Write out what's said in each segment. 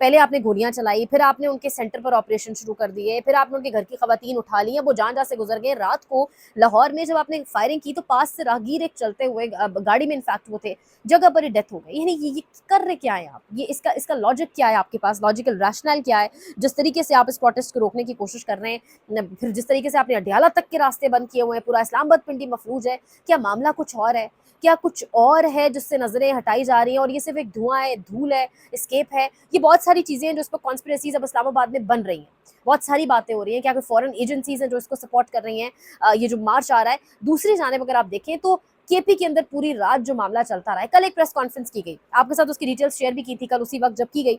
پہلے آپ نے گولیاں چلائی، پھر آپ نے ان کے سینٹر پر آپریشن شروع کر دیے، پھر آپ نے ان کے گھر کی خواتین اٹھا لی ہیں، وہ جان جا سے گزر گئے۔ رات کو لاہور میں جب آپ نے فائرنگ کی تو پاس سے راہگیر ایک چلتے ہوئے گاڑی میں انفیکٹ وہ تھے، جگہ پر ہی ڈیتھ ہو گئی۔ یعنی یہ کر رہے کیا ہیں آپ؟ یہ اس کا لاجک کیا ہے آپ کے پاس؟ لاجیکل ریشنل کیا ہے جس طریقے سے آپ اس پروٹیسٹ کو روکنے کی کوشش کر رہے ہیں؟ پھر جس طریقے سے آپ نے اڈیالہ تک کے راستے بند کیے ہوئے ہیں، پورا اسلام آباد پنڈی مفلوج ہے، کیا معاملہ کچھ اور ہے؟ کیا کچھ اور ہے جس سے نظریں ہٹائی جا رہی ہیں اور یہ صرف ایک دھواں ہے، دھول ہے، اسکیپ ہے؟ یہ بہت ساری چیزیں ہیں جو اس پر کانسپریسیز اب اسلام آباد میں بن رہی ہیں، بہت ساری باتیں ہو رہی ہیں۔ کیا کوئی فورن ایجنسیز ہیں جو اس کو سپورٹ کر رہی ہیں؟ یہ جو مارچ آ رہا ہے، دوسری جانب اگر آپ دیکھیں تو کے پی کے اندر پوری رات جو معاملہ چلتا رہا ہے، کل ایک پریس کانفرنس کی گئی، آپ کے ساتھ اس کی ڈیٹیلز شیئر بھی کی تھی کل اسی وقت جب کی گئی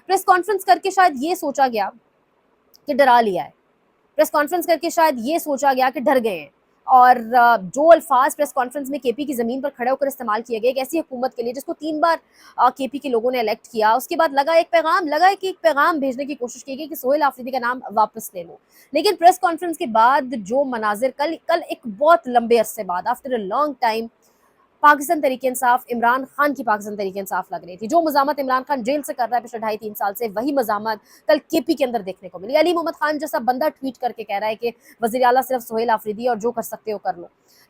پریس کانفرنس کر کے شاید یہ سوچا گیا کہ ڈرا لیا ہے، پریس کانفرنس کر کے شاید یہ سوچا گیا کہ ڈر گئے ہیں، اور جو الفاظ پریس کانفرنس میں کے پی کی زمین پر کھڑے ہو کر استعمال کیے گئے ایک ایسی حکومت کے لیے جس کو 3 بار کے پی کے لوگوں نے الیکٹ کیا، اس کے بعد لگا کہ ایک پیغام بھیجنے کی کوشش کی گئی کہ سہیل آفریدی کا نام واپس لے لو، لیکن پریس کانفرنس کے بعد جو مناظر کل ایک بہت لمبے عرصے بعد after a long time Pakistan Tehreek Insaf Imran Khan کی پاکستان تحریک انصاف لگ رہی تھی، جو مزاحمت عمران خان جیل سے کر رہا ہے پچھلے 2.5-3 سال سے، وہی مزاحمت کل کے پی کے اندر دیکھنے کو ملی۔ علی محمد خان جیسا بندہ ٹویٹ کر کے کہہ رہا ہے کہ وزیر اعلیٰ صرف سہیل آفریدی اور جو کر سکتے ہو کر لو۔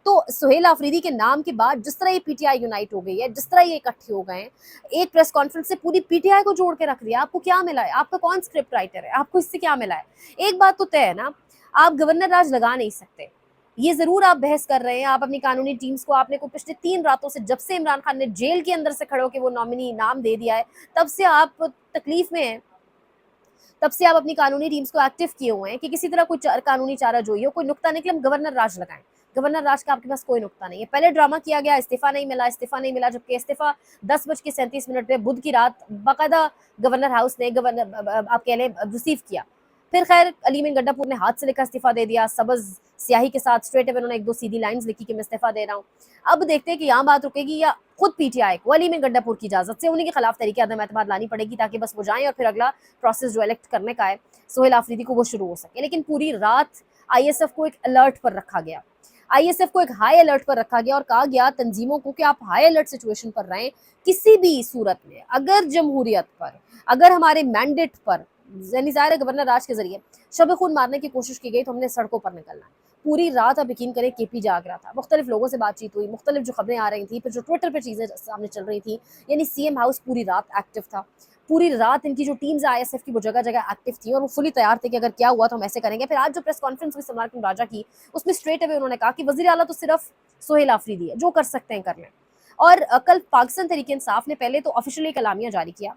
تو سہیل آفریدی کے نام کے بعد جس طرح یہ پی ٹی آئی یونائٹ ہو گئی ہے، جس طرح یہ اکٹھے ہو گئے ہیں، ایک پریس کانفرنس سے پوری پی ٹی آئی کو جوڑ کے رکھ دیا۔ آپ کو کیا ملا ہے؟ آپ کا کون اسکرپٹ رائٹر ہے؟ آپ کو اس سے کیا ملا ہے؟ ایک بات تو طے ہے نا، آپ گورنر راج لگا نہیں سکتے، یہ ضرور آپ بحث کر رہے ہیں، آپ اپنی قانونی ٹیمز کو، آپ نے کو پچھلے 3 راتوں سے جب سے عمران خان نے جیل کے اندر سے کھڑے ہو کے وہ نامنی نام دے دیا ہے تب سے آپ تکلیف میں ہیں، تب سے آپ اپنی قانونی ٹیمز کو ایکٹیو کیے ہوئے ہیں کہ کسی طرح کوئی قانونی چارہ جوئی ہو، کوئی نقطہ نکلے ہم گورنر راج لگائیں۔ گورنر راج کا آپ کے پاس کوئی نقطہ نہیں ہے۔ پہلے ڈرامہ کیا گیا استعفیٰ نہیں ملا، جبکہ استعفیٰ 10:37 پہ بدھ کی رات باقاعدہ گورنر ہاؤس نے آپ کہہ لیں ریسیو کیا۔ پھر خیر علیم گڈا پور نے ہاتھ سے لکھا استعفیٰ دے دیا، سبز سیاہی کے ساتھ اسٹریٹ اوے انہوں نے 1-2 سیدھی لائنز لکھی کہ میں استعفیٰ دے رہا ہوں۔ اب دیکھتے ہیں کہ یہاں بات رکے گی یا خود پی ٹی آئی کو علیم گڈا پور کی اجازت سے انہیں کے خلاف تحریک عدم اعتماد لانی پڑے گی تاکہ بس وہ جائیں اور پھر اگلا پروسیس جو الیکٹ کرنے کا ہے سہیل آفریدی کو وہ شروع ہو سکے۔ لیکن پوری رات آئی ایس ایف کو ایک الرٹ پر رکھا گیا، آئی ایس ایف کو ایک ہائی الرٹ پر رکھا گیا اور کہا گیا تنظیموں کو کہ آپ ہائی الرٹ سچویشن پر رہیں، کسی بھی صورت میں اگر جمہوریت پر، اگر ہمارے مینڈیٹ پر، یعنی ظاہر ہے گورنر راج کے ذریعے شب خون مارنے کی کوشش کی گئی تو ہم نے سڑکوں پر نکلنا ہے۔ پوری رات آپ یقین کریں کے پی جاگ رہا تھا، مختلف لوگوں سے بات چیت ہوئی، مختلف جو خبریں آ رہی تھیں، پھر جو ٹویٹر پہ چیزیں سامنے چل رہی تھیں، یعنی سی ایم ہاؤس پوری رات ایکٹیو تھا، پوری رات ان کی جو ٹیمز آئی ایس ایف کی وہ جگہ جگہ ایکٹیو تھی اور وہ فلی تیار تھے کہ اگر کیا ہوا تو ہم ایسے کریں گے۔ پھر آج جو پریس کانفرنس ہوئی سلمان اکرم راجہ کی، اس میں اسٹریٹ اوے انہوں نے کہا کہ وزیر اعلیٰ تو صرف سہیل آفریدی ہے، جو کر سکتے ہیں کر لیں۔ اور کل پاکستان تحریک انصاف نے پہلے تو آفیشلی ایک اعلامیہ جاری کیا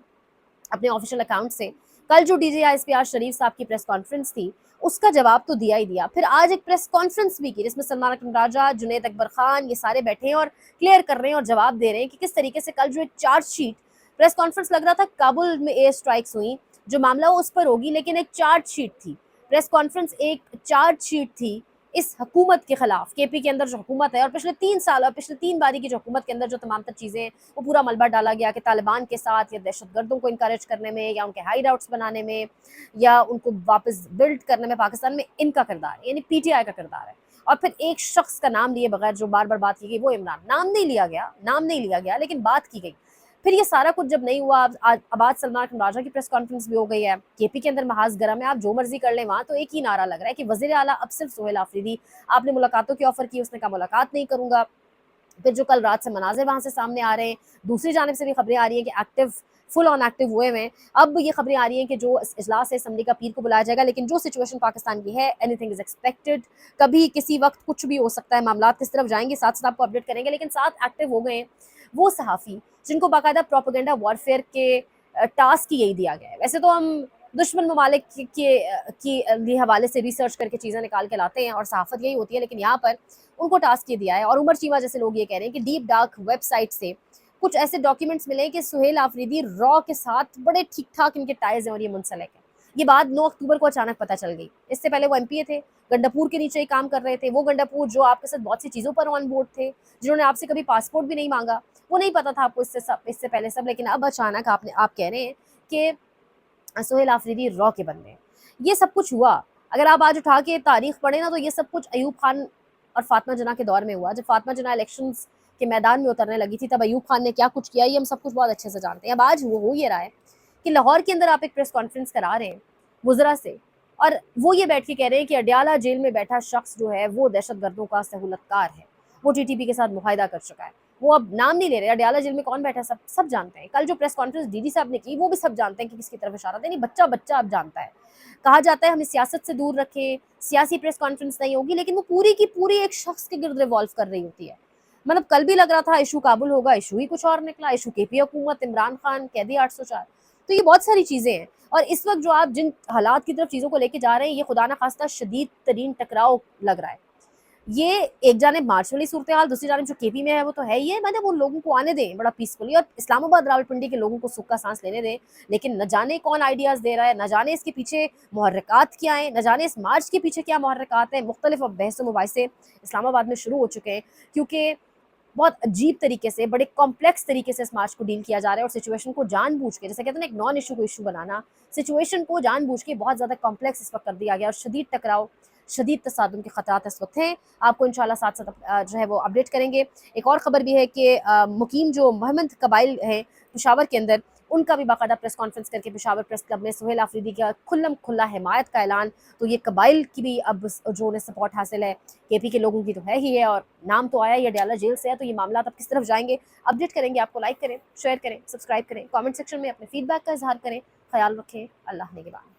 اپنے آفیشیل اکاؤنٹ سے، کل جو D G I S P R Sharif صاحب کی پریس کانفرنس تھی اس کا جواب تو دیا ہی دیا، پھر آج ایک پریس کانفرنس بھی کی جس میں سلمان اکرم راجہ، جنید اکبر خان، یہ سارے بیٹھے ہیں اور کلیئر کر رہے ہیں اور جواب دے رہے ہیں کہ کس طریقے سے کل جو ایک چارج شیٹ پریس کانفرنس لگ رہا تھا کابل میں ایئر اسٹرائکس ہوئی، جو معاملہ وہ اس پر ہوگی، لیکن ایک چارج شیٹ تھی پریس کانفرنس، ایک چارج شیٹ تھی اس حکومت کے خلاف، کے پی کے اندر جو حکومت ہے اور پچھلے 3 سال اور پچھلے 3 باری کی جو حکومت کے اندر جو تمام تر چیزیں ہیں وہ پورا ملبہ ڈالا گیا کہ طالبان کے ساتھ یا دہشت گردوں کو انکریج کرنے میں یا ان کے ہائیڈ آؤٹس بنانے میں یا ان کو واپس بلڈ کرنے میں پاکستان میں ان کا کردار ہے، یعنی پی ٹی آئی کا کردار ہے۔ اور پھر ایک شخص کا نام لیے بغیر جو بار بار بات کی گئی وہ عمران، نام نہیں لیا گیا لیکن بات کی گئی۔ پھر یہ سارا کچھ جب نہیں ہوا، اب آج سلمان اکرم راجہ کی پریس کانفرنس بھی ہو گئی ہے، کے پی کے اندر محاذ گرم ہے، آپ جو مرضی کر لیں وہاں تو ایک ہی نعرہ لگ رہا ہے کہ وزیر اعلیٰ اب صرف سہیل آفریدی، آپ نے ملاقاتوں کی آفر کی، اس نے کہا ملاقات نہیں کروں گا۔ پھر جو کل رات سے مناظر وہاں سے سامنے آ رہے ہیں، دوسری جانب سے بھی خبریں آ رہی ہیں کہ ایکٹیو فل آن ایکٹیو ہوئے ہیں، اب یہ خبریں آ رہی ہیں کہ جو اجلاس ہے اسمبلی کا پیر کو بلایا جائے گا، لیکن جو سچویشن پاکستان کی ہے اینی تھنگ از ایکسپیکٹڈ، کبھی کسی وقت کچھ بھی ہو سکتا ہے، معاملات کس طرف جائیں گے ساتھ ساتھ آپ کو اپڈیٹ کریں گے، لیکن ساتھ ایکٹیو ہو گئے ہیں وہ صحافی جن کو باقاعدہ پروپیگنڈا وارفیئر کے ٹاسک یہی دیا گیا ہے۔ ویسے تو ہم دشمن ممالک کے حوالے سے ریسرچ کر کے چیزیں نکال کے لاتے ہیں اور صحافت یہی ہوتی ہے، لیکن یہاں پر ان کو ٹاسک یہ دیا ہے، اور عمر چیمہ جیسے لوگ یہ کہہ رہے ہیں کہ ڈیپ ڈارک ویب سائٹ سے کچھ ایسے ڈاکیومنٹس ملے کہ سہیل آفریدی را کے ساتھ بڑے ٹھیک ٹھاک ان کے ٹائز ہیں اور یہ منسلک ہے۔ یہ بات 9 اکتوبر کو اچانک پتہ چل گئی، اس سے پہلے وہ ایم پی اے تھے، گنڈاپور کے نیچے ہی کام کر رہے تھے، وہ گنڈاپور جو آپ کے ساتھ بہت سی چیزوں پر آن بورڈ تھے، جنہوں نے آپ سے کبھی پاسپورٹ بھی نہیں مانگا، وہ نہیں پتا تھا آپ کو اس سے پہلے سب، لیکن اب اچانک آپ کہہ رہے ہیں کہ سہیل آفریدی را کے بندے ہیں۔ یہ سب کچھ ہوا، اگر آپ آج اٹھا کے تاریخ پڑھیں نا تو یہ سب کچھ ایوب خان اور فاطمہ جناح کے دور میں ہوا، جب فاطمہ جناح الیکشنز کے میدان میں اترنے لگی تھی تب ایوب خان نے کیا کچھ کیا یہ ہم سب کچھ بہت اچھے سے جانتے ہیں۔ اب آج وہ ہو یہ رہا ہے کہ لاہور کے اندر آپ ایک پریس کانفرنس کرا رہے ہیں وزراء سے، اور وہ یہ بیٹھ کے کہہ رہے ہیں کہ اڈیالہ جیل میں بیٹھا شخص جو ہے وہ دہشت گردوں کا سہولت کار ہے، وہ ٹی ٹی پی کے ساتھ معاہدہ کر چکا ہے۔ وہ اب نام نہیں لے رہے، اڈیالہ جیل میں کون بیٹھا ہے سب جانتے ہیں۔ کل جو پریس کانفرنس ڈی ڈی صاحب نے کی وہ بھی سب جانتے ہیں کہ کس کی طرف اشارہ تھا، یعنی بچہ بچہ اب جانتا ہے۔ کہا جاتا ہے ہمیں سیاست سے دور رکھیں، سیاسی پریس کانفرنس نہیں ہوگی، لیکن وہ پوری کی پوری ایک شخص کے گرد ریوالو کر رہی ہوتی ہے۔ مطلب کل بھی لگ رہا تھا ایشو کابل ہوگا، ایشو ہی کچھ اور نکلا، ایشو کے پی حکومت، عمران خان، قیدی 804۔ تو یہ بہت ساری چیزیں ہیں، اور اس وقت جو آپ جن حالات کی طرف چیزوں کو لے کے جا رہے ہیں، یہ خدا نخواستہ شدید ترین ٹکراؤ لگ رہا ہے۔ یہ ایک جانب مارچ والی صورتحال، دوسری جانب جو کے پی میں ہے وہ تو ہے ہی ہے۔ مطلب ان لوگوں کو آنے دیں بڑا پیسفلی، اور اسلام آباد راولپنڈی کے لوگوں کو سکھ کا سانس لینے دیں، لیکن نہ جانے کون آئیڈیاز دے رہا ہے، نہ جانے اس کے پیچھے محرکات کیا ہیں، نہ جانے اس مارچ کے پیچھے کیا محرکات ہیں۔ مختلف اب بحث و مباحثے اسلام آباد میں شروع ہو چکے ہیں، کیونکہ بہت عجیب طریقے سے، بڑے کمپلیکس طریقے سے اس مارچ کو ڈیل کیا جا رہا ہے، اور سچویشن کو جان بوجھ کے، جیسے کہتے ہیں نا ایک نان ایشو کو ایشو بنانا، سچویشن کو جان بوجھ کے بہت زیادہ کمپلیکس اس وقت کر دیا گیا، اور شدید ٹکراؤ، شدید تصادم کے خطرات اس وقت ہیں۔ آپ کو انشاءاللہ ساتھ ساتھ جو ہے وہ اپڈیٹ کریں گے۔ ایک اور خبر بھی ہے کہ مقیم جو محمد قبائل ہیں پشاور کے اندر، ان کا بھی باقاعدہ پریس کانفرنس کر کے پشاور پریس کلب میں سہیل آفریدی کا کھلم کھلا حمایت کا اعلان۔ تو یہ قبائل کی بھی اب جو انہیں سپورٹ حاصل ہے، کے پی کے لوگوں کی تو ہے ہی ہے، اور نام تو آیا یہ اڈیالہ جیل سے ہے، تو یہ معاملات اب کس طرف جائیں گے اپڈیٹ کریں گے آپ کو۔ لائک کریں، شیئر کریں، سبسکرائب کریں، کامنٹ سیکشن میں اپنے فیڈ بیک کا اظہار کریں۔ خیال رکھیں، اللہ نگہبان۔